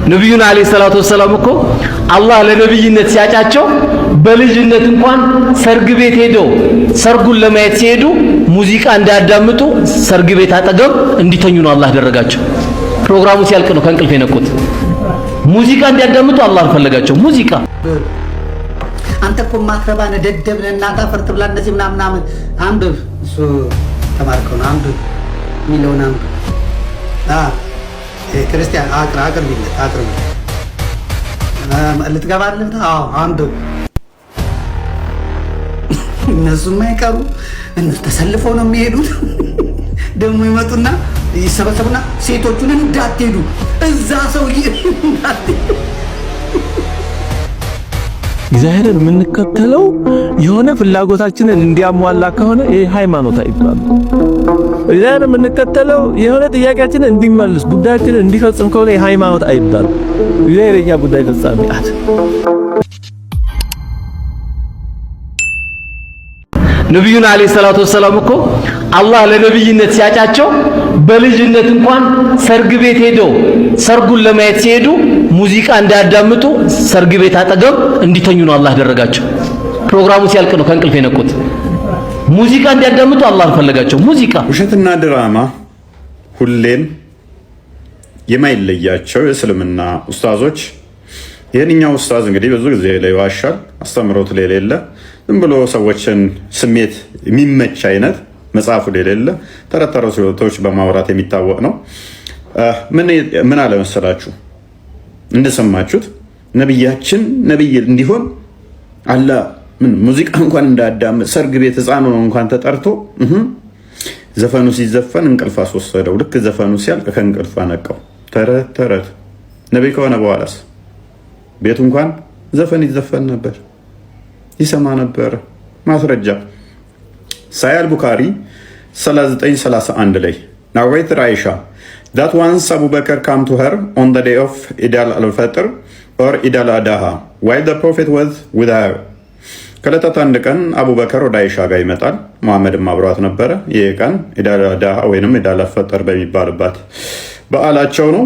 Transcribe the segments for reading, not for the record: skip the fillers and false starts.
ነብዩን አለይሂ ሰላቱ ወሰለም እኮ አላህ ለነብይነት ሲያጫቸው በልጅነት እንኳን ሰርግ ቤት ሄደው ሰርጉን ለማየት ሲሄዱ ሙዚቃ እንዳያዳምጡ ሰርግ ቤት አጠገብ እንዲተኙ ነው አላህ ያደረጋቸው። ፕሮግራሙ ሲያልቅ ነው ከእንቅልፍ የነቁት። ሙዚቃ እንዲያዳምጡ አላህ ፈለጋቸው። ሙዚቃ አንተ እኮ ማትረባነ ደደብነ እናንተ ፈርት ብላ እንደዚህ ምናምን አንብብ። እሱ ተማርከው ነው አንብብ ሚለውና ክርስቲያን አቅርብ ልትገባለት። አዎ አንብብ። እነሱም አይቀሩ እነሱ ተሰልፈው ነው የሚሄዱት። ደግሞ ይመጡና ይሰበሰቡና ሴቶቹን እንዳትሄዱ እዛ ሰውዬ እንዳትሄዱ። እግዚአብሔርን የምንከተለው የሆነ ፍላጎታችንን እንዲያሟላ ከሆነ ይሄ ሃይማኖት አይባልም። እግዚአብሔርን የምንከተለው የሆነ ጥያቄያችንን እንዲመልስ ጉዳያችንን እንዲፈጽም ከሆነ ይሄ ሃይማኖት አይባልም። እግዚአብሔር የኛ ጉዳይ ፈጻሚ አት ነብዩን አለይሂ ሰላቱ ወሰለም እኮ አላህ ለነብይነት ሲያጫቸው በልጅነት እንኳን ሰርግ ቤት ሄደው ሰርጉን ለማየት ሲሄዱ ሙዚቃ እንዳያዳምጡ ሰርግ ቤት አጠገብ እንዲተኙ ነው አላህ ያደረጋቸው። ፕሮግራሙ ሲያልቅ ነው ከእንቅልፍ የነቁት። ሙዚቃ እንዲያዳምጡ አላህ ፈለጋቸው። ሙዚቃ ውሸትና ድራማ ሁሌም የማይለያቸው የእስልምና ኡስታዞች። ይሄንኛው ኡስታዝ እንግዲህ ብዙ ጊዜ ላይ ዋሻል፣ አስተምሮት ላይ የሌለ ዝም ብሎ ሰዎችን ስሜት የሚመች አይነት መጽሐፉ ላይ የሌለ ተረተረው ሲወቶች በማውራት የሚታወቅ ነው። ምን አለ መሰላችሁ? እንደሰማችሁት ነብያችን ነብይ እንዲሆን አላ ምን ሙዚቃ እንኳን እንዳያዳምጥ ሰርግ ቤት ህፃኑ ነው እንኳን ተጠርቶ ዘፈኑ ሲዘፈን እንቅልፍ አስወሰደው። ልክ ዘፈኑ ሲያልቅ ከእንቅልፍ አነቃው። ተረት ነብይ ከሆነ በኋላስ ቤቱ እንኳን ዘፈን ይዘፈን ነበር፣ ይሰማ ነበር። ማስረጃ ሳያል ቡኻሪ 3931 ላይ narrated Aisha that once Abu Bakr came to her on the day of Eid al-Fitr or Eid al-Adha while the Prophet was with her. ከለታት አንድ ቀን አቡበከር ወደ አይሻ ጋር ይመጣል። መሐመድም አብሯት ነበረ። ይህ ቀን ኢድ አል-አድሃ ወይንም ኢድ አል-ፈጥር በሚባልበት በዓላቸው ነው።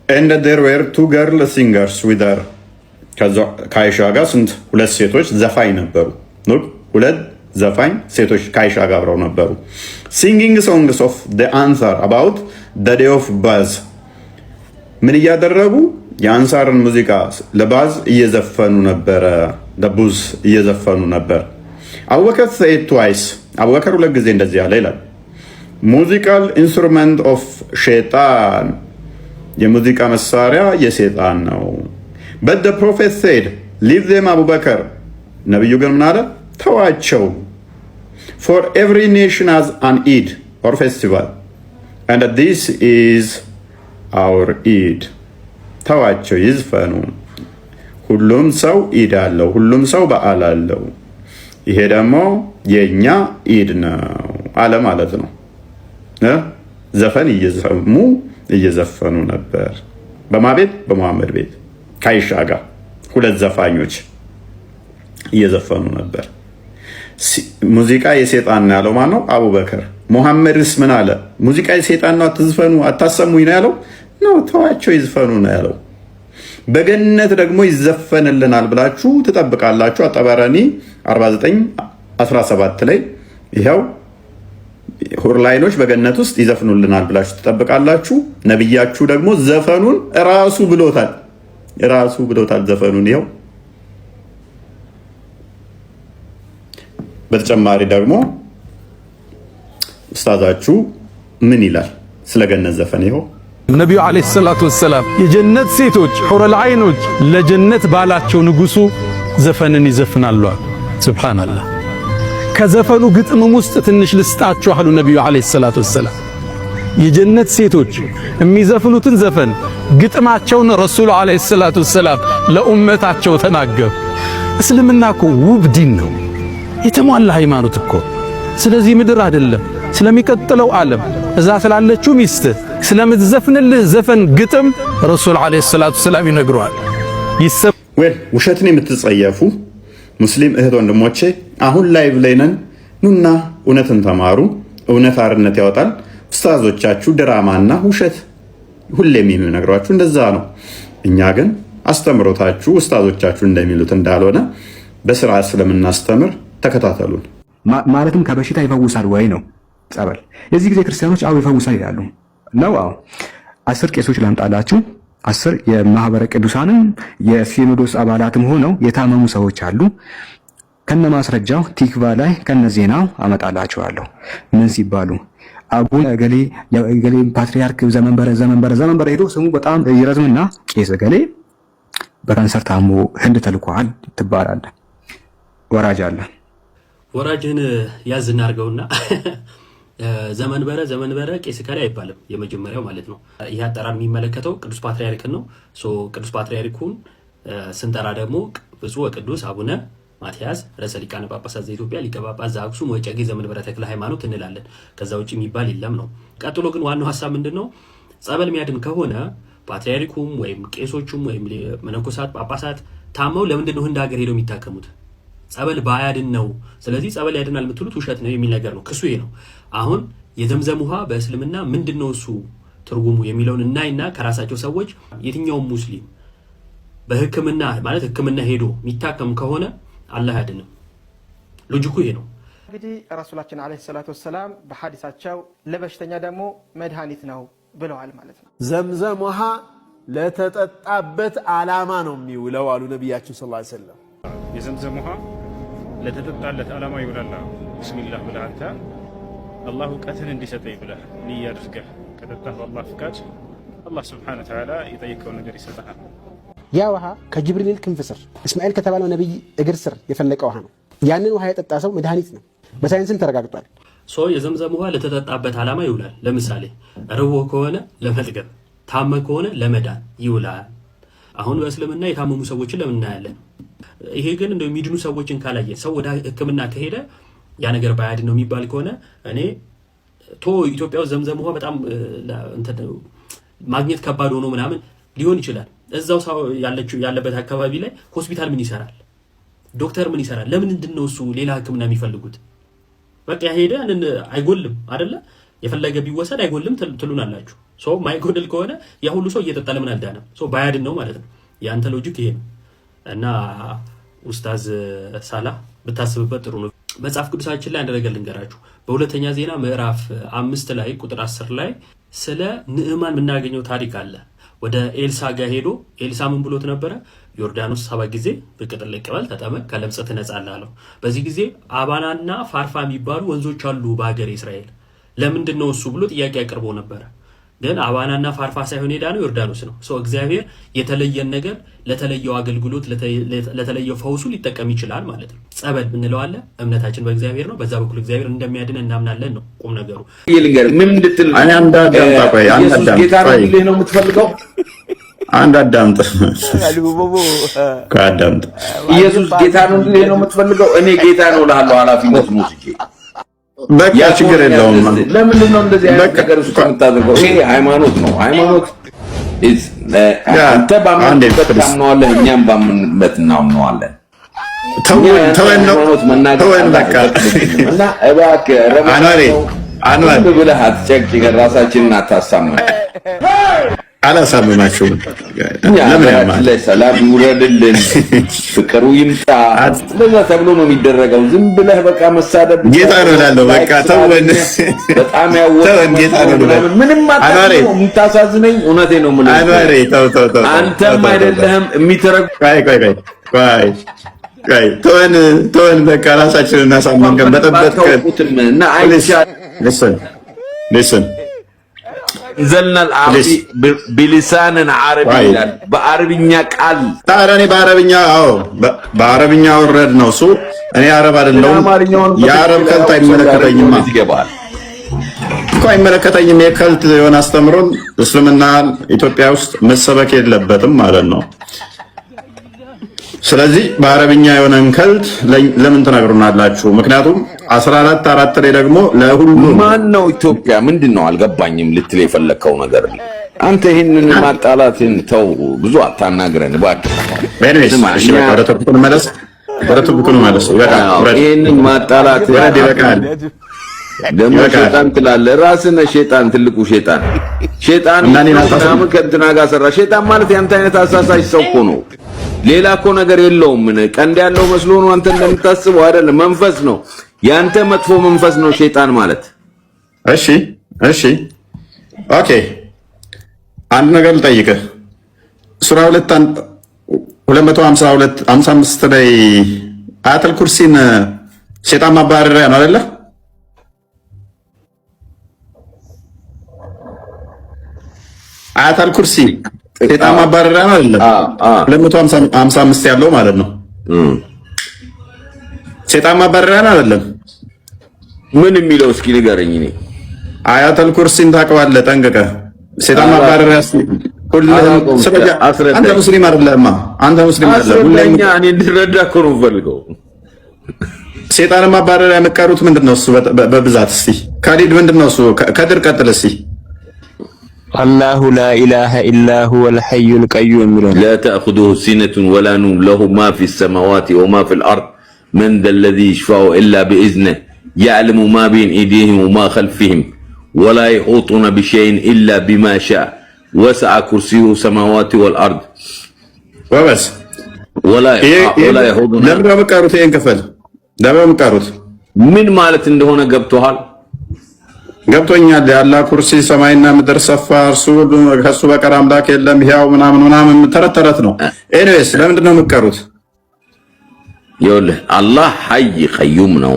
and there were two girl singers with her. ከአይሻ ጋር ስንት ሁለት ሴቶች ዘፋኝ ነበሩ። ሁለት ዘፋኝ ሴቶች ከአይሻ ጋር አብረው ነበሩ። singing songs of the answer about the day of Baz. ምን እያደረጉ የአንሳርን ሙዚቃ ለባዝ እየዘፈኑ ነበረ። ለቡዝ እየዘፈኑ ነበር። አቡበከር said twice. አቡበከር ሁለት ጊዜ እንደዚህ አለ ይላል። ሙዚቃል ኢንስትሩመንት ኦፍ ሸይጣን፣ የሙዚቃ መሳሪያ የሰይጣን ነው። but the prophet said leave them አቡበከር፣ ነብዩ ግን ምን አለ? ተዋቸው። for every nation has an Eid or festival and this is our Eid. ተዋቸው ይዝፈኑ። ሁሉም ሰው ኢድ አለው፣ ሁሉም ሰው በዓል አለው። ይሄ ደግሞ የኛ ኢድ ነው አለ ማለት ነው። ዘፈን እየዘፈኑ ነበር። በማቤት በመሐመድ ቤት ከአይሻ ጋር ሁለት ዘፋኞች እየዘፈኑ ነበር። ሙዚቃ የሰይጣን ነው ያለው ማን ነው? አቡበከር። ሙሐመድስ ምን አለ? ሙዚቃ የሰይጣን ነው አትዝፈኑ አታሰሙኝ ነው ያለው? ነው ተዋቸው ይዝፈኑ ነው ያለው። በገነት ደግሞ ይዘፈንልናል ብላችሁ ትጠብቃላችሁ። አጠባራኒ 49:17 ላይ ይሄው ሁርላይኖች በገነት ውስጥ ይዘፍኑልናል ብላችሁ ትጠብቃላችሁ። ነብያችሁ ደግሞ ዘፈኑን ራሱ ብሎታል ዘፈኑን። ይሄው በተጨማሪ ደግሞ ኡስታዛችሁ ምን ይላል ስለ ገነት ዘፈን? ይሄው ነብዩ አለይሂ ሰላቱ ወሰላም የጀነት ሴቶች ሑረል ዐይኖች ለጀነት ባላቸው ንጉሱ ዘፈንን ይዘፍናሉ። ሱብሃንአላህ። ከዘፈኑ ግጥምም ውስጥ ትንሽ ልስጣችሁ አሉ ነብዩ አለይሂ ሰላቱ ወሰላም። የጀነት ሴቶች የሚዘፍኑትን ዘፈን ግጥማቸውን ረሱል አለይሂ ሰላቱ ወሰላም ለኡመታቸው ተናገሩ። እስልምና እኮ ውብ ዲን ነው፣ የተሟላ ሃይማኖት እኮ። ስለዚህ ምድር አይደለም ስለሚቀጥለው ዓለም እዛ ስላለችው ሚስት ስለምትዘፍንልህ ዘፈን ግጥም ረሱል አለይሂ ሰላቱ ሰላም ይነግሯል። ውሸትን የምትጸየፉ ሙስሊም እህት ወንድሞቼ አሁን ላይቭ ላይ ነን። ኑና እውነትን ተማሩ። እውነት አርነት ያወጣል። ኡስታዞቻችሁ ድራማና ውሸት ሁሌም የሚነግሯችሁ እንደዛ ነው። እኛ ግን አስተምሮታችሁ ኡስታዞቻችሁ እንደሚሉት እንዳልሆነ በስርዓት ስለምናስተምር ተከታተሉን። ማለትም ከበሽታ ይፈውሳል ወይ ነው ጸበል። የዚህ ጊዜ ክርስቲያኖች አው ይፈውሳል ይላሉ ነው። አዎ 10 ቄሶች ላምጣላችሁ። 10 የማህበረ ቅዱሳንም የሲኖዶስ አባላትም ሆነው የታመሙ ሰዎች አሉ። ከነማስረጃው ቲክቫ ላይ ከነዜናው አመጣላችኋለሁ። ምን ሲባሉ አቡነ ገሌ የገሌ ፓትሪያርክ ዘመንበረ ሄዶ ስሙ በጣም ይረዝምና ቄስ ገሌ በካንሰር ታሞ ህንድ ተልኳል ትባላለ። ወራጅ አለ። ወራጅን ያዝ እናርገውና ዘመንበረ ቄስ ከላይ አይባልም። የመጀመሪያው ማለት ነው። ይህ አጠራር የሚመለከተው ቅዱስ ፓትሪያርክን ነው። ቅዱስ ፓትሪያርኩን ስንጠራ ደግሞ ብፁዕ ወቅዱስ አቡነ ማትያስ ርዕሰ ሊቃነ ጳጳሳት ዘኢትዮጵያ ሊቀ ጳጳስ ዘአክሱም ወዕጨጌ ዘመንበረ ተክለ ሃይማኖት እንላለን። ከዛ ውጭ የሚባል የለም ነው። ቀጥሎ ግን ዋናው ሐሳብ ምንድነው? ጸበል የሚያድን ከሆነ ፓትሪያርኩም ወይም ቄሶቹም ወይም መነኮሳት ጳጳሳት ታመው ለምንድን ነው ህንድ ሀገር ሄደው የሚታከሙት? ጸበል ባያድን ነው። ስለዚህ ጸበል ያድናል የምትሉት ውሸት ነው የሚል ነገር ነው። ክሱ ይሄ ነው። አሁን የዘምዘም ውሃ በእስልምና ምንድነው እሱ ትርጉሙ የሚለውን እናይና ከራሳቸው ሰዎች የትኛውም ሙስሊም በህክምና ማለት ህክምና ሄዶ የሚታከም ከሆነ አላህ ያድንም። ሎጂኩ ይሄ ነው። እንግዲህ ረሱላችን አለይሂ ሰላቱ ወሰላም በሐዲሳቸው ለበሽተኛ ደግሞ መድኃኒት ነው ብለዋል ማለት ነው። ዘምዘም ውሃ ለተጠጣበት ዓላማ ነው የሚውለው አሉ ነቢያችን ሰለላሁ ዐለይሂ ወሰለም። የዘምዘም ውሃ ለተጠጣለት ዓላማ ይውላል። ቢስሚላህ ብለህ አንተ አላህ እውቀትን እንዲሰጠኝ ብለህ ንያ አድርገህ ከጠጣህ በአላህ ፍቃድ አላህ ሱብሓነሁ ወተዓላ የጠየቀውን ነገር ይሰጥሃል። ያ ውሃ ከጅብሪል ክንፍ ስር እስማኤል ከተባለው ነብይ እግር ስር የፈለቀ ውሃ ነው። ያንን ውሃ የጠጣ ሰው መድኃኒት ነው፣ በሳይንስም ተረጋግጧል። የዘምዘም ውሃ ለተጠጣበት ዓላማ ይውላል። ለምሳሌ ርቦ ከሆነ ለመጥገብ፣ ታመ ከሆነ ለመዳን ይውላል። አሁን በእስልምና የታመሙ ሰዎችን ለምን እናያለን? ይሄ ግን እንደው የሚድኑ ሰዎችን ካላየ ሰው ወደ ህክምና ከሄደ ያ ነገር ባያድን ነው የሚባል ከሆነ እኔ ኢትዮጵያ ውስጥ ዘምዘም ውሃ በጣም ማግኘት ከባድ ሆኖ ምናምን ሊሆን ይችላል። እዛው ያለበት አካባቢ ላይ ሆስፒታል ምን ይሰራል? ዶክተር ምን ይሰራል? ለምንድን ነው እሱ ሌላ ህክምና የሚፈልጉት? በቃ ሄደ አይጎልም አይደለ? የፈለገ ቢወሰድ አይጎልም ትሉናላችሁ። ማይጎድል ከሆነ ያ ሁሉ ሰው እየጠጣ ለምን አልዳነም? ባያድን ነው ማለት ነው። ያንተ ሎጂክ ይሄ ነው። እና ኡስታዝ ሳላህ ብታስብበት ጥሩ ነው። መጽሐፍ ቅዱሳችን ላይ አንድ ነገር ልንገራችሁ። በሁለተኛ ዜና ምዕራፍ 5 ላይ ቁጥር 10 ላይ ስለ ንዕማን የምናገኘው ታሪክ አለ። ወደ ኤልሳ ጋር ሄዶ ኤልሳ ምን ብሎት ነበረ? ዮርዳኖስ 7 ጊዜ ብቅ ጥልቅ በል ተጠመቅ ከለምጽ ትነጻለህ አለው። በዚህ ጊዜ አባናና ፋርፋ የሚባሉ ወንዞች አሉ በሀገር እስራኤል። ለምንድን ነው እሱ ብሎ ጥያቄ አቅርቦ ነበረ። ግን አባናና ፋርፋ ሳይሆን ሄዳነው ዮርዳኖስ ነው። እግዚአብሔር የተለየን ነገር ለተለየው አገልግሎት ለተለየው ፈውሱ ሊጠቀም ይችላል ማለት ነው። ጸበል ምንለው አለ። እምነታችን በእግዚአብሔር ነው። በዛ በኩል እግዚአብሔር እንደሚያድን እናምናለን ነው ቁም ነገሩ። ምን እንድትል ኢየሱስ ጌታ ነው ልልህ ነው የምትፈልገው? አንድ አዳምጥ። ኢየሱስ ጌታ ነው ልልህ ነው የምትፈልገው? እኔ ጌታ ነው እልሃለሁ። ኃላፊነት ነው እንጂ በቃ ችግር የለውም። ለምንድን ነው እንደዚህ አይነት ነገር ውስጥ የምታደርገው? ይሄ ሃይማኖት ነው። ሃይማኖት አንተ ባመንበት ታምነዋለህ፣ እኛም ባመንበት እናምነዋለን። ሃይማኖት መናገር እና እባክህ አንዋር ብለህ አትጨቅጭቀን፣ ራሳችንን አታሳምነን። አላሳምናችሁም። ለምን ሰላም ይውረድልን፣ ፍቅሩ ይምጣ። ለዛ ተብሎ ነው የሚደረገው። ዝም ብለህ በቃ መሳደብ ጌታ ነው እላለሁ። በቃ ተወን፣ በጣም ያወጣው ጌታ ነው። ምንም አታውቅም። የምታሳዝነኝ እውነቴን ነው የምልህ። አንዋሬ ተው። አንተም አይደለህም የሚተረጉ ተወን። በቃ ራሳችንን እናሳምንከን በጠበጥከን እና listen نزلنا العربي بلسان عربي بعربኛ ቃል ታረኔ በአረብኛ ወረድ ነው እሱ። እኔ አረብ አይደለሁም። የአረብ ከልት አይመለከተኝም እኮ አይመለከተኝም። የከልት የሆነ አስተምሮን እስልምና ኢትዮጵያ ውስጥ መሰበክ የለበትም ማለት ነው። ስለዚህ በአረብኛ የሆነን ከልት ለምን ትነግሩናላችሁ? ምክንያቱም 14:4 ላይ ደግሞ ለሁሉ ማን ነው ኢትዮጵያ ምንድነው አልገባኝም ልትል የፈለከው ነገር አንተ ይሄንን ማጣላትን ተው፣ ብዙ አታናግረን እባክህ። እሺ በቃ ወደ ቶፒኩ መለስ። ይሄንን ማጣላት ይበቃል። ደግሞ ሸይጣን ትላለህ። ራስህ ነህ ሸይጣን፣ ትልቁ ሸይጣን። ሸይጣን ምናምን ከእንትና ጋር ሰራ። ሸይጣን ማለት ያንተ አይነት አሳሳች ሰው እኮ ነው። ሌላ እኮ ነገር የለውም። ምን ቀንድ ያለው መስሎ ነው አንተ እንደምታስበው አይደለም። መንፈስ ነው ያንተ፣ መጥፎ መንፈስ ነው ሸይጣን ማለት። እሺ ኦኬ፣ አንድ ነገር ልጠይቅህ። ሱራ 252 ላይ አያተል ኩርሲን ሸይጣን ማባረሪያ ነው አይደለ? አያተል ኩርሲ ሸይጣን ማባረሪያ ነው አይደለ? 255 ያለው ማለት ነው። ሸይጣን ማባረሪያ ነው አይደለም? ምን የሚለው እስኪ ንገረኝ። እኔ አያተል ኩርሲን ታውቀዋለህ ጠንቅቀህ? ሸይጣን ማባረሪያ አንተ ሙስሊም አይደለህማ። አንተ ሙስሊም አይደለህ። ሁለኛ እኔ እንድረዳ እኮ ነው የምፈልገው። ሸይጣን ማባረሪያ የምትቀሩት ምንድነው? እሱ በብዛት እስቲ ካሊድ ምንድነው እሱ? ከድር ቀጥል እስቲ። አላሁ ላ ኢላሃ ኢላ ሁወል ሐዩል ቀዩም የሚለው ላ ተእኹዙሁ ሲነቱን ወላ ኑም ለሁ ማ ፊ ሰማዋቲ ወማ ፊል አርድ መን ዘ ለዚ የሽፈዑ ኢላ ቢኢዝኒህ يعلم ما بين ايديهم وما خلفهم ولا يحيطون بشيء الا بما شاء وسع كرسيه السماوات والارض وبس ولا يحوطون لما مقاروت ينكفل لما مقاروت ምን ማለት እንደሆነ ገብቶሃል? ገብቶኛል። ያላ ኩርሲ ሰማይና ምድር ሰፋ፣ እርሱ ከሱ በቀር አምላክ የለም፣ ሕያው ምናምን ተረት ነው። ኤኒዌይስ ለምንድን ነው የምትቀሩት? ይኸውልህ አላህ ሐይ ቀዩም ነው።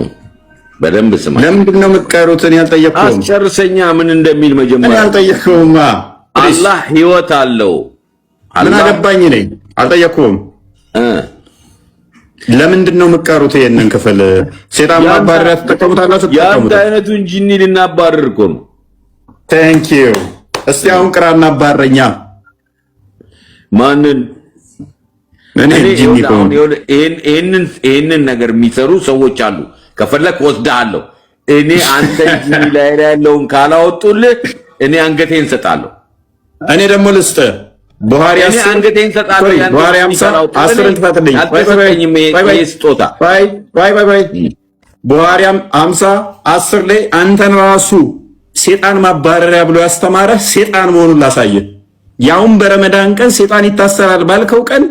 በደንብ ስማ። ለምንድን ነው የምትቀሩትን? ያልጠየቅኩም አስጨርሰኛ ምን እንደሚል መጀመሪያ ያልጠየቅኩማ። አላህ ህይወት አለው። ምን አገባኝ ነኝ? አልጠየቅኩም። ለምንድን ነው የምትቀሩት? ይሄንን ክፍል ሴጣን ማባረሪያ ተጠቀሙታላችሁ። ያንተ አይነቱን ጂኒ ልናባረር እኮ ነው። ቴንክ ዩ። እስቲ አሁን ቅራና ባረኛ ማንን? እኔ ጂኒ ኮን ይሄንን ነገር የሚሰሩ ሰዎች አሉ። ከፈለክ ወስደሃለሁ። እኔ አንተ ጂኒ ላይ ያለውን ካላወጡልህ እኔ አንገቴን ሰጣለሁ። እኔ ደግሞ ልስጥ ቡሃሪ እኔ አንገቴን ሰጣለሁ። ቡሃሪ 10 ትፈትልኝ። ስጦታ ቡሃሪ 10 ላይ አንተን ራሱ ሴጣን ማባረሪያ ብሎ ያስተማረ ሴጣን መሆኑን ላሳየ። ያውም በረመዳን ቀን ሴጣን ይታሰራል ባልከው ቀን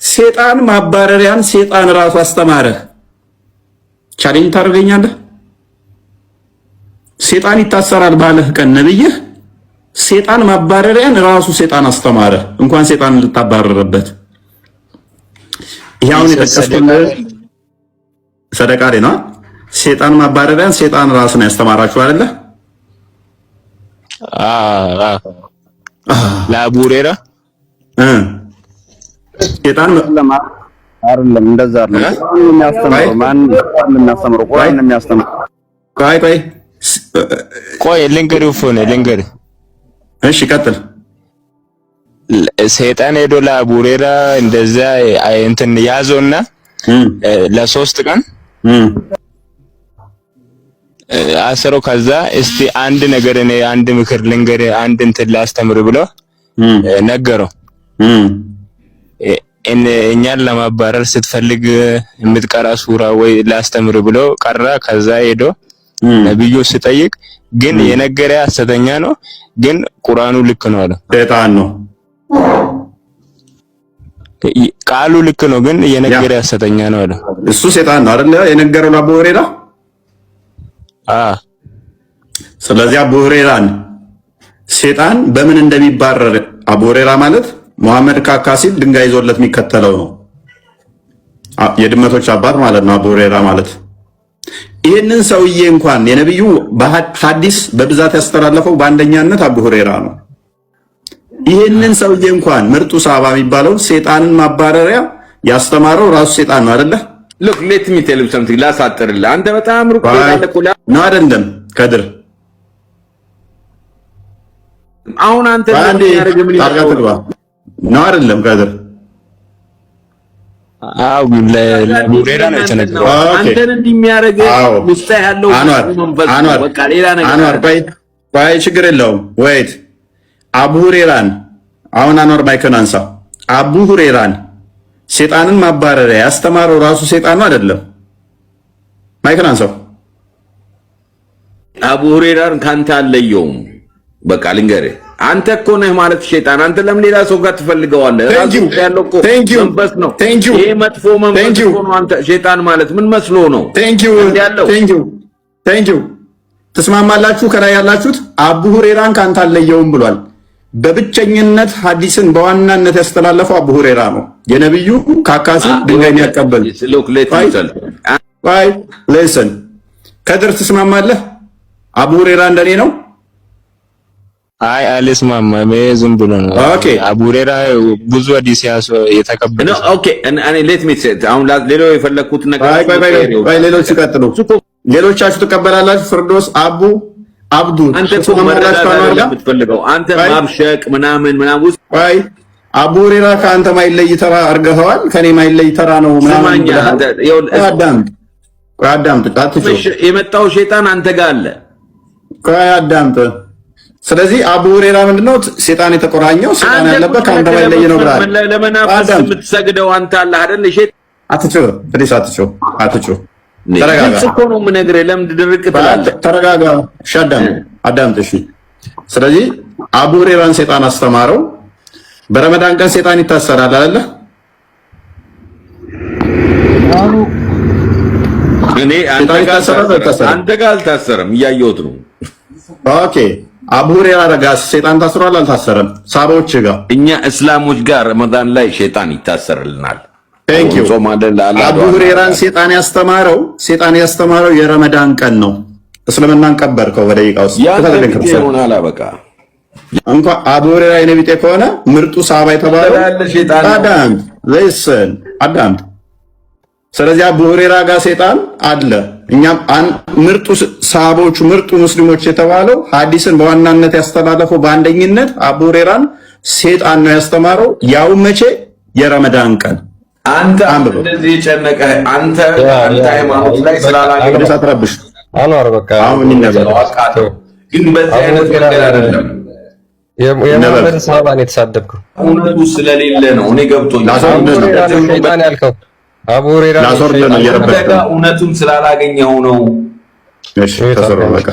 ሴጣን ማባረሪያን ሴጣን ራሱ አስተማረ። ቻሌንጅ ታደርገኛለህ? ሴጣን ይታሰራል ባለህ ቀን ነብይህ ሴጣን ማባረሪያን ራሱ ሴጣን አስተማረ። እንኳን ሴጣን ልታባረረበት ያውን የተከፈለ ሰደቃ ነው። ሴጣን ማባረሪያን ሴጣን ራሱ ነው ያስተማራችሁ አይደለ? ለአቡሬራ ሴጣን አይደለም እንደዛ አይደለም። የሚያስተምረው ማን የሚያስተምረው ቁርአን ነው የሚያስተምረው። ቆይ ልንገርህ። እሺ ቀጥል። ሰይጣን ሄዶ ለአቡሬራ እንደዛ እንትን ያዘውና ለ3 ቀን አሰረው። ከዛ እስቲ አንድ ነገር እኔ አንድ ምክር ልንገርህ፣ አንድ እንትን ላስተምር ብሎ ነገረው። እኛን ለማባረር ስትፈልግ የምትቀራ ሱራ ወይ ላስተምር ብሎ ቀራ። ከዛ ሄዶ ነብዩ ሲጠይቅ ግን የነገረ ሐሰተኛ ነው፣ ግን ቁርአኑ ልክ ነው አለ። ሰይጣን ነው ቃሉ ልክ ነው፣ ግን የነገረ ሐሰተኛ ነው አለ። እሱ ሰይጣን ነው አይደል የነገረው ለአቡ ሁረይራ? ስለዚህ አቡ ሁረይራን ሰይጣን በምን እንደሚባረር አቡ ሁረይራ ማለት ሙሐመድ ካካ ሲል ድንጋይ ይዞለት የሚከተለው ነው። የድመቶች አባት ማለት ነው አቡ ሁረይራ ማለት። ይህንን ሰውዬ እንኳን የነብዩ ሐዲስ በብዛት ያስተላለፈው በአንደኛነት አቡ ሁረይራ ነው። ይህንን ሰውዬ እንኳን ምርጡ ሰሃባ የሚባለው ሰይጣንን ማባረሪያ ያስተማረው ራሱ ሰይጣን ነው አይደለ? look let me tell you something ላሳጥርልህ። አንተ በጣም ሩቅ ነው አይደለም ከድር? አሁን አንተ ያረገ ምን ይላል ነው አይደለም ከድር? ለቡሬራ ነው የተነገረው። አንተን እንደሚያረገ ውስጥ ያለው መንፈስ በቃ ሌላ ነገር። አንዋር ባይ ችግር የለውም። ወይት አቡ ሁረይራን አሁን አንዋር ማይክን አንሳ። አቡ ሁረይራን ሰይጣንን ማባረሪያ ያስተማረው ራሱ ሰይጣን ነው አይደለም? ማይክን አንሳው። አቡ ሁሬራን ካንተ አለየውም። በቃ ልንገርህ፣ አንተ እኮ ነህ ማለት ሸይጣን። አንተ ለምን ሌላ ሰው ጋር ትፈልገዋለህ? ራሱ ያለው እኮ መንፈስ ነው። ይሄ መጥፎ መንፈስ እኮ ነው። አንተ ሸይጣን ማለት ምን መስሎ ነው? ቴንኪው ተስማማላችሁ? ከላይ ያላችሁት አቡ ሁሬራን ካንተ አለየውም ብሏል። በብቸኝነት ሐዲስን በዋናነት ያስተላለፈው አቡ ሁሬራ ነው። የነብዩ ካካሲ ድንጋይን ያቀበል ሌሰን ከድር ተስማማለህ? አቡ ሁሬራ እንደኔ ነው? አይ አልስማማም። ዝም ብሎ ነው። ኦኬ አቡ ሁሬራ ብዙ ሐዲስ የተቀበለ ነው። ኦኬ ሌት ሚ ሴት አሁን ሌላው የፈለኩት ነገር ሌሎች ይቀጥሉ። ሌሎቻችሁ ትቀበላላችሁ? ፍርዶስ አብዱ አንተ እኮ መረዳት የምትፈልገው አንተ ማብሸቅ ምናምን ውስጥ አቡ ሁሬራ ከአንተ ማይለይ ተራ አርገኸዋል። ከኔ ማይለይ ተራ ነው ምናምን አዳምጥ። የመጣው ሸይጣን አንተ ጋር አለ። አዳምጥ። ስለዚህ አቡ ሁሬራ ምንድነው? ሴጣን የተቆራኘው ሴጣን ያለበት ከአንተ ማይለይ ነው ብለሃል። ለመናፍስ የምትሰግደው አንተ አለ አይደል? አትጩህ ተረጋጋ እኮ ነው የምነግርህ። ለምን ድርቅ ትላለህ? ተረጋጋ። አዳምጥ። እሺ። ስለዚህ አቡ ሁሬራን ሴጣን አስተማረው። በረመዳን ቀን ሴጣን ይታሰራል አይደለ? እኔ አንተ ጋር አልታሰረም፣ እያየሁት ነው። ኦኬ አቡ ሁሬራ ጋር ሴጣን ታስሯል አልታሰረም? ሳሮች ጋር እኛ እስላሞች ጋር ረመዳን ላይ ሴጣን ይታሰርልናል። አቡ ሁሬራን ሴጣን ያስተማረው የረመዳን ቀን ነው። እስልምናን ቀበርከው በደቂቃ ውስጥ ይሆናል። በቃ እንኳን አቡ ሁሬራ የነቢጤ ከሆነ ምርጡ ሰሃባ የተባለው አዳምጥ። ስለዚህ አቡ ሁሬራ ጋር ሴጣን አለ። እኛም ምርጡ ሰሃቦቹ ምርጡ ሙስሊሞች የተባለው ሐዲስን በዋናነት ያስተላለፈው በአንደኝነት አቡ ሁሬራን ሴጣን ነው ያስተማረው። ያው መቼ? የረመዳን ቀን። አንተ እንደዚህ ጨነቀ አንተ ሃይማኖት ላይ ስላላገኘህ አትረብሽ። በቃ አሁን ይነበብ ግን በዚህ አይነት ነገር አይደለም። የመሐመድ ሰሃባን የተሳደብከው እውነቱ ስለሌለ ነው። እኔ ገብቶኛል። ሸይጣን ያልከው አቡ ሁሬራ እውነቱን ስላላገኘው ነው። እሺ ተሰሩ በቃ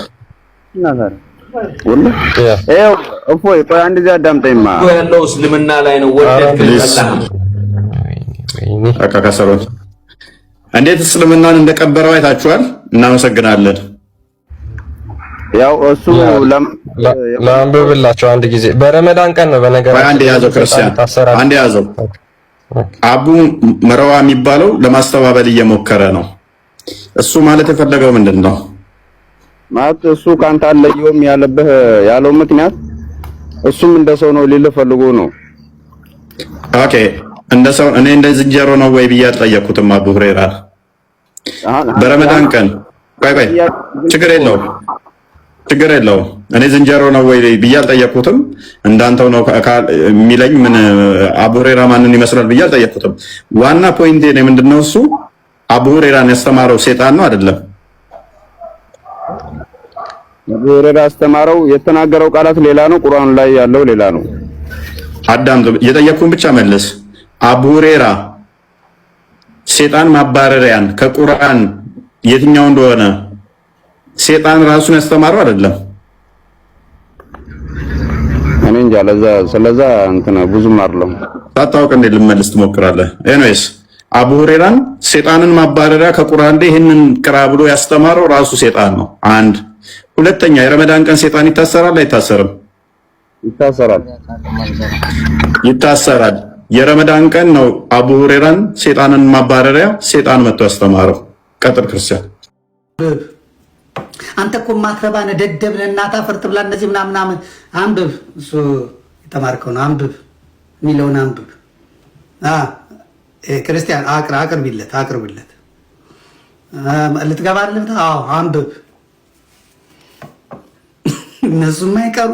እፎይ ቆይ አንድ ጊዜ አዳምጠኝማ። ያለው እስልምና ላይ ነው። ከሰሩት እንዴት እስልምናን እንደቀበረው አይታችኋል። እናመሰግናለን። ያው እሱ ለአንብብላቸው አንድ ጊዜ በረመዳን ቀን ነው። በነገራችን አንድ ያዘው ክርስቲያን አንድ ያዘው አቡ መረዋ የሚባለው ለማስተባበል እየሞከረ ነው። እሱ ማለት የፈለገው ምንድን ነው? ማለት እሱ ካንተ አለየውም ያለው ምክንያት እሱም እንደ ሰው ነው ሊል ፈልጎ ነው። ኦኬ እንደ ሰው እኔ እንደ ዝንጀሮ ነው ወይ ብዬ አልጠየኩትም። አቡ ሁሬራ በረመዳን ቀን ቆይ ችግር የለውም እኔ ዝንጀሮ ነው ወይ ብዬ አልጠየኩትም። እንዳንተው ነው የሚለኝ ምን አቡ ሁሬራ ማንን ይመስላል ብዬ አልጠየኩትም። ዋና ፖይንቴ ነው ምንድነው? እሱ አቡ ሁሬራን ያስተማረው ሴጣን ነው አይደለም? አቡ ሁሬራ ያስተማረው የተናገረው ቃላት ሌላ ነው፣ ቁርአኑ ላይ ያለው ሌላ ነው። አዳምጥ፣ የጠየኩን ብቻ መልስ። አቡ ሁሬራ ሴጣን ማባረሪያን ከቁርአን የትኛው እንደሆነ ሴጣን ራሱን ያስተማረው አይደለም? እኔ እንጃ ስለዛ እንትና ብዙም አይደለም። ታጣውቅ እንደ ልመልስ ትሞክራለህ። ኤኒዌይስ አቡ ሁሬራን ሴጣንን ማባረሪያ ከቁርአን ላይ ይሄንን ቅራ ብሎ ያስተማረው ራሱ ሴጣን ነው። አንድ ሁለተኛ የረመዳን ቀን ሴጣን ይታሰራል አይታሰርም? ይታሰራል። የረመዳን ቀን ነው አቡ ሁሬራን ሴጣንን ማባረሪያ ሴጣን መጥቶ ያስተማረው። ቀጥል ክርስቲያን። አንተ እኮ ማትረባ ነህ፣ ደደብ ነህ፣ እናትህ አፈር ትብላ እንደዚህ ምናምን አንብብ። እሱ የተማርከው ነው። አንብብ የሚለውን አንብብ። ክርስቲያን አቅርብለት። ልትገባ አይደለም? አዎ አንብብ። እነሱም አይቀሩ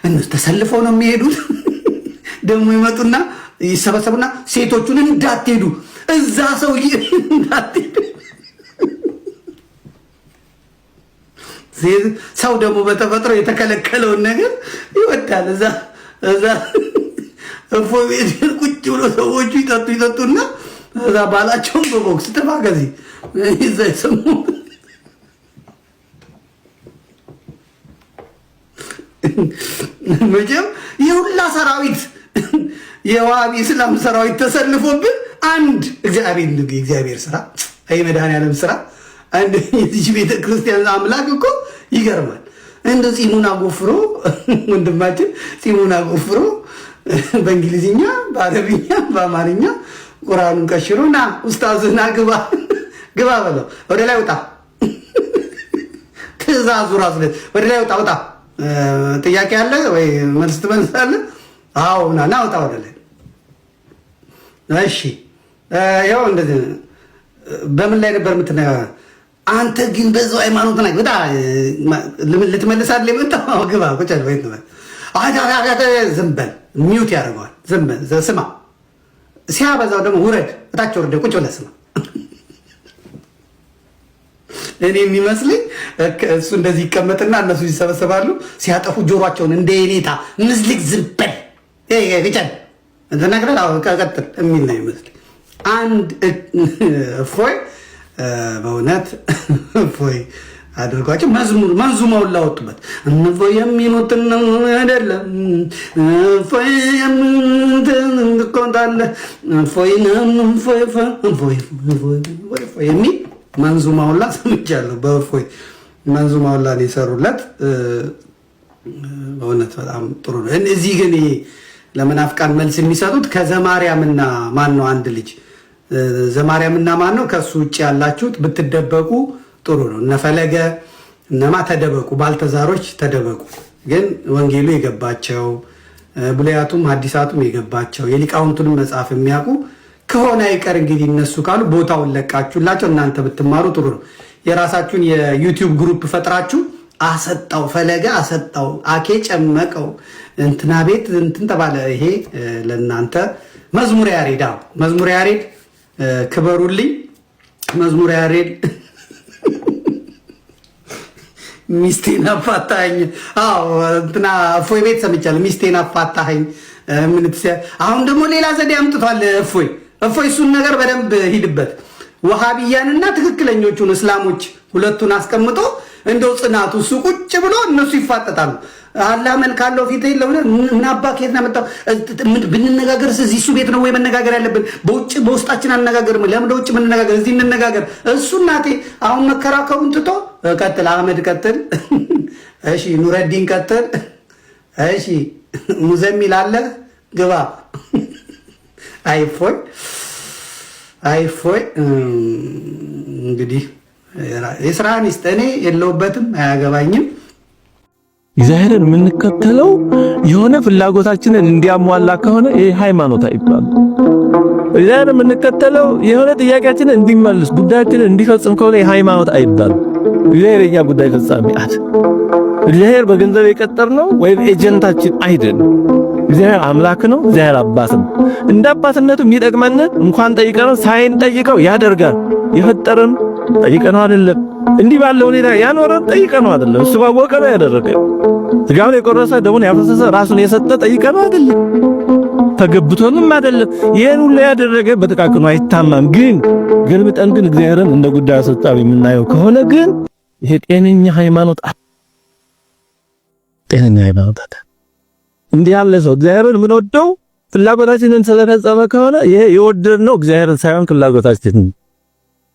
እነሱ ተሰልፈው ነው የሚሄዱት። ደግሞ ይመጡና ይሰበሰቡና ሴቶቹን እንዳትሄዱ እዛ ሰውዬ እንዳትሄዱ። ሰው ደግሞ በተፈጥሮ የተከለከለውን ነገር ይወዳል። እዛ እፎ ቤት ቁጭ ብሎ ሰዎቹ ይጠጡና እዛ ባላቸውን በቦክስ ተፋገዚ እዛ ይሰሙ። መቼም የሁላ ሰራዊት የዋሃቢ እስላም ሰራዊት ተሰልፎብን አንድ እግዚአብሔር ስራ አይ መድኃኒዓለም ስራ አንድ የዚህ ቤተ ክርስቲያን አምላክ እኮ ይገርማል። እንደ ጺሙን አጎፍሮ ወንድማችን ጺሙን አጎፍሮ በእንግሊዝኛ በአረብኛ በአማርኛ ቁርአኑን ቀሽሮና ኡስታዝና ግባ በለው ወደ ላይ ወጣ ትእዛዙ ራሱ ወደ ላይ ወጣ ጥያቄ አለ ወይ መልስ ትመልሳለህ? አዎ ና ወጣ ወደ ላይ። እሺ ያው እንደዚህ በምን ላይ ነበር የምትነጋገረው? አንተ ግን በዛው ሃይማኖት ነህ በጣም ልትመልሳለህ የመጣው ግባ ቁጭ በል ነው ዝም በል ሚውት ያደርገዋል። ዝም በል ስማ፣ ሲያበዛው ደግሞ ውረድ እታች ወርደ ቁጭ ብለህ ስማ። እኔ የሚመስለኝ እሱ እንደዚህ ይቀመጥና እነሱ ይሰበሰባሉ። ሲያጠፉ ጆሮአቸውን እንደ የኔታ ምዝልቅ ዝም በል ግጨን ተናግረን ቀጥል የሚል ነው ይመስለኝ። አንድ እፎይ በእውነት እፎይ አድርጓቸው መንዙማውን ላወጡበት እፎይ የሚሉትን ነው አይደለም እፎይ የምንትንቆንታለ እፎይ የሚል መንዙማውን ላ ሰምቻለሁ። በእፎይ መንዙማውን ላ የሰሩለት በእውነት በጣም ጥሩ ነው። እዚህ ግን ለመናፍቃን መልስ የሚሰጡት ከዘማርያምና ማን ነው አንድ ልጅ ዘማርያምና ማን ነው ከሱ ውጭ ያላችሁት ብትደበቁ ጥሩ ነው። እነፈለገ እነማ ተደበቁ፣ ባልተዛሮች ተደበቁ። ግን ወንጌሉ የገባቸው ብሉያቱም ሐዲሳቱም የገባቸው የሊቃውንቱን መጽሐፍ የሚያውቁ ከሆነ አይቀር እንግዲህ እነሱ ካሉ ቦታውን ለቃችሁላቸው እናንተ ብትማሩ ጥሩ ነው። የራሳችሁን የዩቲዩብ ግሩፕ ፈጥራችሁ አሰጣው ፈለገ አሰጣው አኬ ጨመቀው እንትና ቤት እንትን ተባለ። ይሄ ለእናንተ መዝሙረ ያሬድ መዝሙረ ያሬድ ክበሩልኝ። መዝሙረ ያሬድ ሚስቴን አፋታኝ። እንትና እፎይ ቤት ሰምቻለሁ። ሚስቴን አፋታኝ ምን አሁን ደግሞ ሌላ ዘዴ አምጥቷል እፎይ። እሱን ነገር በደንብ ሂድበት። ወሃቢያንና ትክክለኞቹን እስላሞች ሁለቱን አስቀምጦ እንደው ጽናቱ እሱ ቁጭ ብሎ እነሱ ይፋጠጣሉ። አላህ መልክ አለው ፊት የለው እና አባ ከየት ነው መጣው? ብንነጋገርስ እዚህ እሱ ቤት ነው ወይ መነጋገር ያለብን? በውጭ በውስጣችን አነጋገርም። ለምን በውጭ መነጋገር? እዚህ እንነጋገር። እሱ እናቴ አሁን መከራከሩን ትቶ ቀጥል። አህመድ ቀጥል። እሺ ኑረዲን ቀጥል። እሺ ሙዘሚል አለ ግባ። አይፎይ እንግዲህ የስራን ይስጠኔ የለውበትም አያገባኝም። እግዚአብሔርን የምንከተለው የሆነ ፍላጎታችንን እንዲያሟላ ከሆነ ይሄ ሃይማኖት አይባልም። እግዚአብሔርን የምንከተለው የሆነ ጥያቄያችንን እንዲመልስ ጉዳያችንን እንዲፈጽም ከሆነ ይሄ ሃይማኖት አይባልም። እግዚአብሔር የኛ ጉዳይ ፈጻሚ እግዚአብሔር በገንዘብ የቀጠርነው ወይም ኤጀንታችን አይደለም። እግዚአብሔር አምላክ ነው። እግዚአብሔር አባት ነው። እንደ አባትነቱ የሚጠቅመን እንኳን ጠይቀነው ሳይንጠይቀው ያደርጋል። የፈጠረን ጠይቀነው አይደለም። እንዲህ ባለ ሁኔታ ያኖረን ጠይቀነው አይደለም። እሱ ባወቀ ነው ያደረገው። ስጋውን የቆረሰ ደሙን ያፈሰሰ ራሱን የሰጠ ጠይቀነው አይደለም። ተገብቶንም አይደለም። ይሄን ሁሉ ያደረገ በጥቃቅኑ አይታማም። ግን ገልብጠን ግን እግዚአብሔርን እንደ ጉዳይ አስፈጻሚ የምናየው ከሆነ ግን ይሄ ጤነኛ ሃይማኖት እንዲህ ያለ ሰው እግዚአብሔርን የምንወደው ፍላጎታችንን ስለፈጸመ ከሆነ ይሄ የወደድነው እግዚአብሔርን ሳይሆን ፍላጎታችንን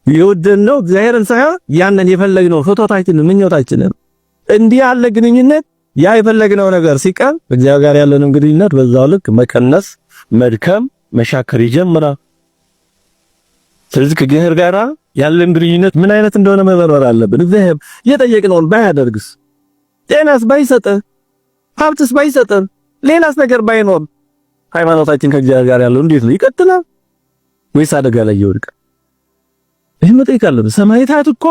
የወደድነው እግዚአብሔርን ሳይሆን ያንን የፈለግነው ፍቶታችንን ምኞታችንን እንዲህ ያለ ግንኙነት ያ የፈለግነው ነገር ሲቀር እግዚአብሔር ጋር ያለንን ግንኙነት በዛው ልክ መቀነስ፣ መድከም፣ መሻከር ይጀምራል። ስለዚህ ከእግዚአብሔር ጋር ያለን ግንኙነት ምን አይነት እንደሆነ መመርመር አለብን። እግዚአብሔር የጠየቅነውን ባያደርግስ፣ ጤናስ ባይሰጠን፣ ሀብትስ ባይሰጠን፣ ሌላስ ነገር ባይኖር ሃይማኖታችን ከእግዚአብሔር ጋር ያለው እንዴት ነው? ይቀጥላል ወይስ አደጋ ላይ ይወድቃል? ይሄ መጠየቅ አለብን። ሰማዕታት እኮ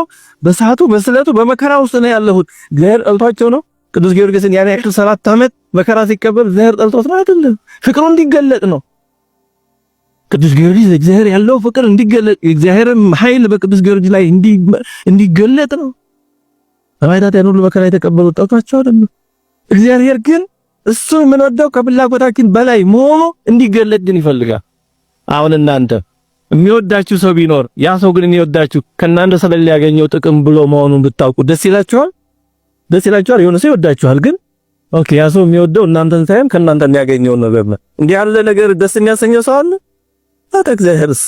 በሰዓቱ በስለቱ በመከራ ውስጥ ነው ያለሁት። እግዚአብሔር ጠልቷቸው ነው። ቅዱስ ጊዮርጊስን ያን ያክል 7 ዓመት መከራ ሲቀበል እግዚአብሔር ጠልቶት ነው አይደለም። ፍቅሩ እንዲገለጥ ነው። ቅዱስ ጊዮርጊስ እግዚአብሔር ያለው ፍቅር እንዲገለጥ የእግዚአብሔርም ኃይል በቅዱስ ጊዮርጊስ ላይ እንዲገለጥ ነው። ሰማዕታት ያን ሁሉ መከራ የተቀበሉት ጠልቷቸው አይደለም። እግዚአብሔር ግን እሱ የምንወደው ከፍላጎታችን በላይ መሆኑ እንዲገለጥ ግን ይፈልጋል። አሁን እናንተ የሚወዳችሁ ሰው ቢኖር ያ ሰው ግን የሚወዳችሁ ከእናንተ ስለሊያገኘው ጥቅም ብሎ መሆኑን ብታውቁ ደስ ይላችኋል? ደስ ይላችኋል? የሆነ ሰው ይወዳችኋል፣ ግን ኦኬ ያ ሰው የሚወደው እናንተን ሳይሆን ከእናንተ የሚያገኘው ነገር ነው። እንዲህ ያለ ነገር ደስ የሚያሰኘው ሰው አለ? እግዚአብሔርስ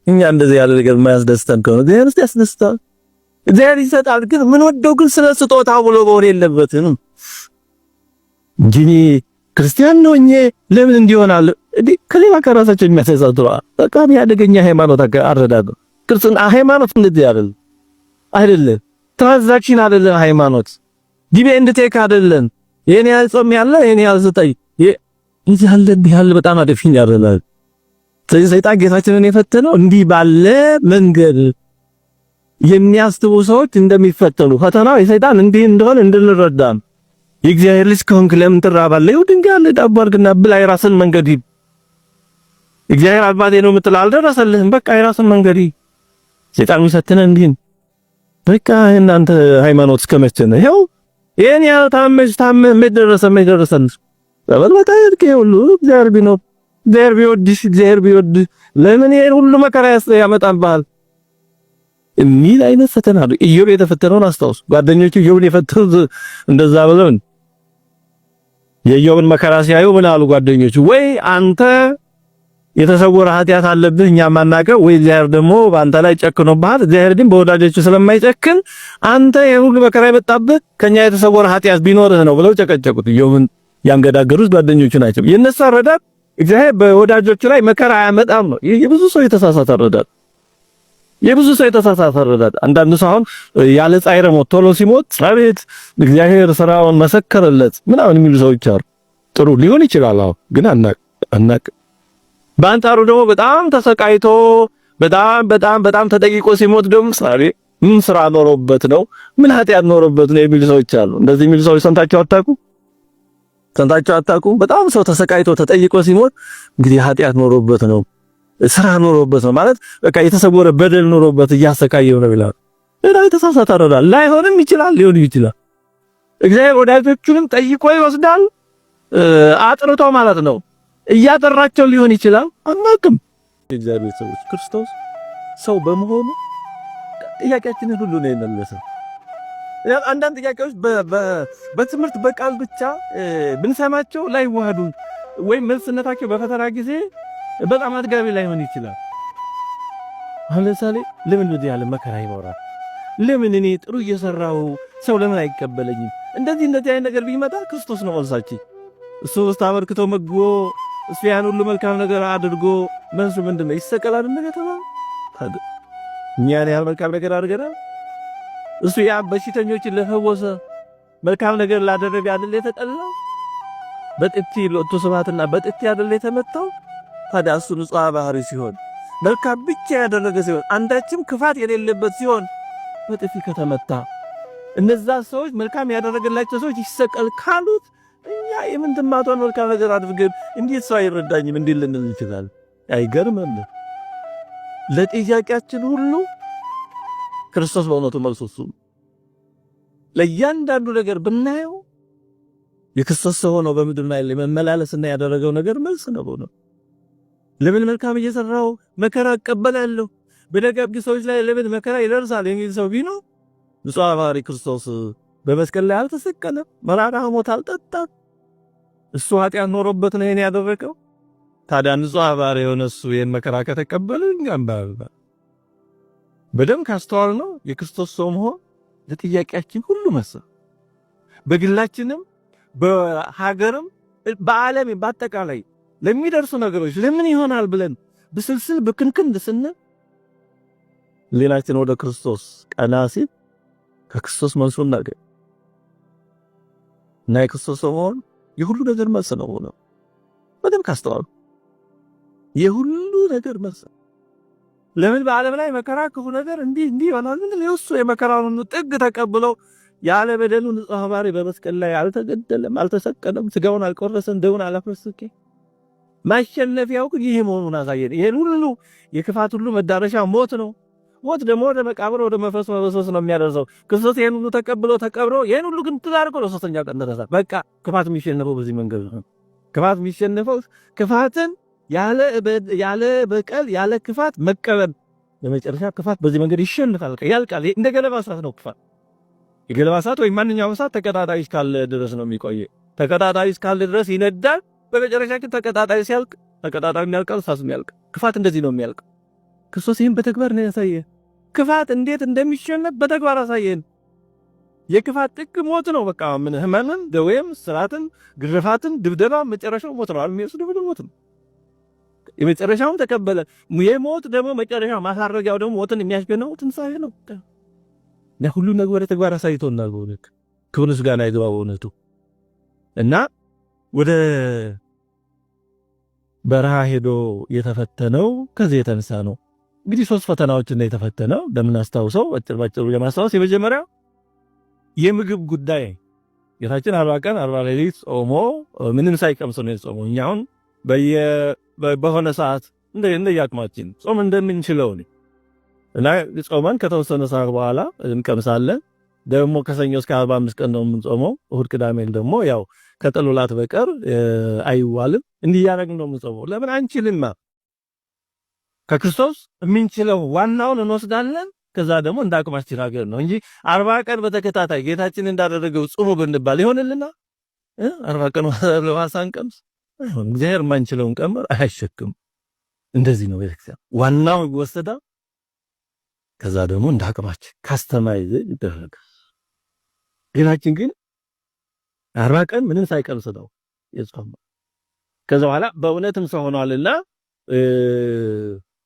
እኛ እንደዚህ ያለ ነገር የማያስደስተን ከሆነ እግዚአብሔርስ ያስደስታል። እግዚአብሔር ይሰጣል። ግን ምን ወደው ግን ስለ ስጦታ ብሎ መሆን የለበትም እንጂ ክርስቲያን ነው እኛ ለምን እንዲሆናል እንዴ? ከሌላ ከራሳቸው የሚያሳስተው በቃ ያደገኛ ሃይማኖት አረዳዱ ክርስትና ሃይማኖት እንደዚህ አይደለም። ትራንዛክሽን አይደለም ሃይማኖት። ጊቭ ኤንድ ቴክ አይደለም። የኔ ያጾም ያለ የኔ ያልዘጠይ ይህ ያለ በጣም አደፊን ያደርጋል። ስለዚህ ሰይጣን ጌታችንን የፈተነው እንዲህ ባለ መንገድ የሚያስቡ ሰዎች እንደሚፈተኑ ፈተናው የሰይጣን እንዲህ እንደሆነ እንድንረዳ የእግዚአብሔር ልጅ ከሆንክ ለምን ትራባለህ? ይሁን ድንጋይ አለ ዳቦ አድርግና ብላ የራስን መንገድ ሂድ። እግዚአብሔር አባቴ ነው የምትል አልደረሰልህም። በቃ የራስን መንገድ ሂድ። ሰይጣን የሚፈትነን እንዲህ በቃ እናንተ ሃይማኖት እስከመቼ ነው? ይኸው የኔ ታመህ መደረሰን በበለጠ እርቅ ሁሉ እግዚአብሔር ቢኖር እግዚአብሔር ቢወድ ለምን ይሄን ሁሉ መከራ ያመጣብሃል? የሚል አይነት ፈተና ነው። ኢዮብ የተፈተነውን አስታውሱ። ጓደኞቹ ኢዮብን የፈተኑት እንደዛ ብለው የኢዮብን መከራ ሲያዩ ምን አሉ ጓደኞቹ? ወይ አንተ የተሰወረ ኃጢአት አለብህ እኛ ማናቀው፣ ወይ እግዚአብሔር ደግሞ በአንተ ላይ ጨክኖብሃል። እግዚአብሔር ግን በወዳጆቹ ስለማይጨክን አንተ የሁሉ መከራ የመጣብህ ከኛ የተሰወረ ኃጢአት ቢኖርህ ነው ብለው ጨቀጨቁት። ኢዮብን ያንገዳገሩት ጓደኞቹ ናቸው። የነሱ አረዳድ እግዚአብሔር በወዳጆቹ ላይ መከራ አያመጣም ነው። የብዙ ሰው የተሳሳተ አረዳድ አንዳንድ ሰው አሁን ያለ ጻይረ ሞት ቶሎ ሲሞት አቤት እግዚአብሔር ስራውን መሰከረለት ምናምን የሚሉ ሰዎች አሉ። ጥሩ ሊሆን ይችላል። አዎ ግን አናቅ በአንጻሩ ደግሞ በጣም ተሰቃይቶ በጣም ተጠቂቆ ሲሞት ደግሞ ምን ስራ ኖሮበት ነው ምን ኃጢአት ኖሮበት ነው የሚሉ ሰዎች አሉ። እንደዚህ የሚሉ ሰዎች ሰምታችሁ አታውቁ? በጣም ሰው ተሰቃይቶ ተጠይቆ ሲሞት እንግዲህ ኃጢአት ኖሮበት ነው ስራ ኖሮበት ነው ማለት በቃ የተሰወረ በደል ኖሮበት እያሰቃየው ነው ይላል። የተሳሳተ አረዳድ ላይሆንም ይችላል ሊሆን ይችላል። እግዚአብሔር ወዳጆቹንም ጠይቆ ይወስዳል አጥርቶ ማለት ነው። እያጠራቸው ሊሆን ይችላል አናውቅም። እግዚአብሔር ሰዎች ክርስቶስ ሰው በመሆኑ ጥያቄያችንን ሁሉ ነው የመለሰው። አንዳንድ ጥያቄዎች በትምህርት በቃል ብቻ ብንሰማቸው ላይዋሃዱ ወይም መልስነታቸው በፈተና ጊዜ በጣም አጥጋቢ ላይሆን ይችላል። አሁን ለምሳሌ ለምን እንደዚህ ያለ መከራ ይኖራል? ለምን እኔ ጥሩ እየሰራው ሰው ለምን አይቀበለኝም? እንደዚህ አይነት ነገር ቢመጣ ክርስቶስ ነው መልሳችን። እሱ አበርክቶ መግቦ እሱ ያን ሁሉ መልካም ነገር አድርጎ መልሱ ምንድነው? ይሰቀላል እንደተባለ እኛን ያህል መልካም ነገር አድርገናል። እሱ ያ በሽተኞችን ለፈወሰ መልካም ነገር ላደረገ አይደል የተጠላው? በጥፊ ለወጡ ሰባትና በጥፊ አይደል የተመታው? ታዲያ እሱ ንጹሕ ባህሪ ሲሆን መልካም ብቻ ያደረገ ሲሆን አንዳችም ክፋት የሌለበት ሲሆን በጥፊ ከተመታ እነዛ ሰዎች መልካም ያደረገላቸው ሰዎች ይሰቀል ካሉት እኛ የምንትማቷን መልካም ነገር አድርገን እንዴት ሰው አይረዳኝም እንዴ ልንል ይችላል? አይገርምም? ለጥያቄያችን ሁሉ ክርስቶስ በእውነቱ መልሱ እሱ። ለእያንዳንዱ ነገር ብናየው የክርስቶስ ሰው ሆኖ በምድር ላይ መመላለስና ያደረገው ነገር መልስ ነው ነው። ለምን መልካም እየሰራው መከራ እቀበላለሁ በደጋግ ሰዎች ላይ ለምን መከራ ይደርሳል የሚል ሰው ቢኖር ንጹሕ ባህሪ ክርስቶስ በመስቀል ላይ አልተሰቀለም፣ መራራ ሞት አልጠጣም። እሱ ኃጢአት ኖሮበት ነው ይሄን ያደረገው። ታዲያ ንጹሕ ባህሪ የሆነ እሱ ይሄን መከራ ከተቀበለ እኛም በደም ካስተዋል ነው የክርስቶስ ሰው መሆን ለጥያቄያችን ሁሉ መልስ፣ በግላችንም በሀገርም በዓለም በአጠቃላይ ለሚደርሱ ነገሮች ለምን ይሆናል ብለን ብስልስል በክንክን ስንል ሌላችን ወደ ክርስቶስ ቀና ሲል ከክርስቶስ መልሱ እናገኝ እና የክርስቶስ ሰው መሆን የሁሉ ነገር መልስ ነው ነው። በደም ካስተዋሉ የሁሉ ነገር መልስ። ለምን በዓለም ላይ መከራ ክፉ ነገር እንዲህ ይሆናል? ምን ለሱ የመከራውን ጥግ ተቀብለው ያለ በደሉ ንጹሕ ባህሪ በመስቀል ላይ አልተገደለም፣ አልተሰቀለም፣ ስጋውን አልቆረሰም፣ ደሙን አላፈሰሰም። ማሸነፊያው ግን ይሄ መሆኑን አሳየን። ይሄን ሁሉ የክፋት ሁሉ መዳረሻ ሞት ነው። ሞት ደግሞ ወደ መቃብር ወደ መፈስ ነው የሚያደርሰው። ክርስቶስ ይሄን ሁሉ ተቀብሎ ተቀብሮ ይሄን ሁሉ ግን ተዳርቆ ለሶስተኛው ቀን ደረሰ። በቃ ክፋት የሚሸነፈው በዚህ መንገድ ነው። ክፋት የሚሸነፈው ክፋትን ያለ በቀል ያለ ክፋት መቀበል። በመጨረሻ ክፋት በዚህ መንገድ ይሸነፋል፣ ያልቃል። እንደ ገለባ እሳት ነው ክፋት። የገለባ እሳት ወይ ማንኛውም እሳት ተቀጣጣይ ካለ ድረስ ነው የሚቆየው። ተቀጣጣይ እስካለ ድረስ ይነዳል። በመጨረሻ ግን ተቀጣጣይ ሲያልቅ ተቀጣጣይ የሚያልቀው እሳቱ የሚያልቅ። ክፋት እንደዚህ ነው የሚያልቅ። ክርስቶስ ይህን በተግባር ነው ያሳየን። ክፋት እንዴት እንደሚሸነፍ በተግባር አሳየን። የክፋት ጥግ ሞት ነው። በቃ ምን ህመምን፣ ደዌም፣ ስራትን፣ ግርፋትን፣ ድብደባ መጨረሻው ሞት ነው። የሚወስደው ሞት ነው። የመጨረሻውን ተቀበለ። የሞት ደግሞ መጨረሻ ማሳረጊያው ደግሞ ሞትን የሚያስገነው ትንሣኤ ነው። ያ ሁሉ ነገር ወደ ተግባር አሳይቶናል። በእውነት ክብር ምስጋና ይግባው በእውነቱ እና ወደ በረሃ ሄዶ የተፈተነው ከዚህ የተነሳ ነው። እንግዲህ 3 ፈተናዎችን ነው የተፈተነው። ለምን አስታውሰው ባጭሩ ለማስታወስ የመጀመሪያው የምግብ ጉዳይ ጌታችን 40 ቀን 40 ሌሊት ጾሞ ምንም ሳይቀምስ ነው የጾመው። እኛ አሁን በሆነ ሰዓት እንደያቅማችን ጾም እንደምንችለው ነው እና ጾመን ከተወሰነ ሰዓት በኋላ እንቀምሳለን። ደግሞ ከሰኞ እስከ 45 ቀን ነው የምንጾመው። እሁድ ቅዳሜን ደግሞ ያው ከጠሎላት በቀር አይዋልም። እንዲህ ያደረግን ነው የምንጾመው። ለምን አንችልማ? ከክርስቶስ የምንችለው ዋናውን እንወስዳለን። ከዛ ደግሞ እንደ አቅማችን ሀገር ነው እንጂ 40 ቀን በተከታታይ ጌታችን እንዳደረገው ጽሙ ብንባል ይሆንልና 40 ቀን ለዋሳን ቀምስ አይሆን። እግዚአብሔር የማንችለውን ቀመር አይሸክም። እንደዚህ ነው ቤተክርስቲያን። ዋናው ይወሰዳል። ከዛ ደግሞ እንደ አቅማችን ካስተማይዝ ይደረጋል። ጌታችን ግን 40 ቀን ምንም ሳይቀምስ ነው የጾመው። ከዛ በኋላ በእውነትም ሰው ሆኗልና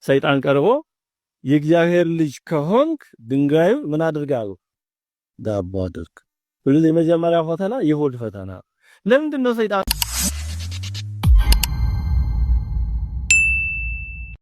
ሰይጣን ቀርቦ የእግዚአብሔር ልጅ ከሆንክ ድንጋዩ ምን አድርጋሉ? ዳቦ አድርግ። ስለዚህ የመጀመሪያው ፈተና የሆድ ፈተና። ለምንድን ነው ሰይጣን